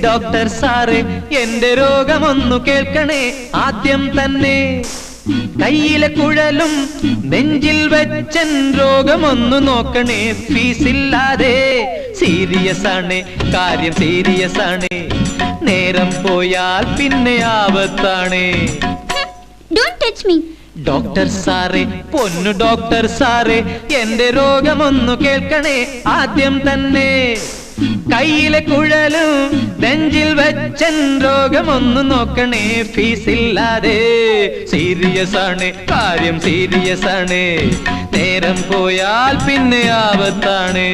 Doctor സാറേ എന്റെ രോഗമൊന്നു കേൾക്കണേ ആദ്യം തന്നെ കയ്യിലെ കുഴലും നെഞ്ചിൽ വെച്ചൻ രോഗമൊന്നു നോക്കണേ ഫീസില്ലാതെ സീരിയസ് ആണ് കാര്യം സീരിയസ് ആണ് നേരം പോയാൽ പിന്നെ ആപത്താണ് Don't touch me. ഡോക്ടർ സാറേ പൊന്നു ഡോക്ടർ സാറേ എന്റെ രോഗമൊന്നു കേൾക്കണേ ആദ്യം തന്നെ കയ്യിലെ കുഴലും നെഞ്ചിൽ വെച്ചൻ രോഗമൊന്നു നോക്കണേ ഫീസില്ലാതെ സീരിയസ് ആണ് കാര്യം സീരിയസ് ആണ് നേരം പോയാൽ പിന്നെ ആപത്താണ്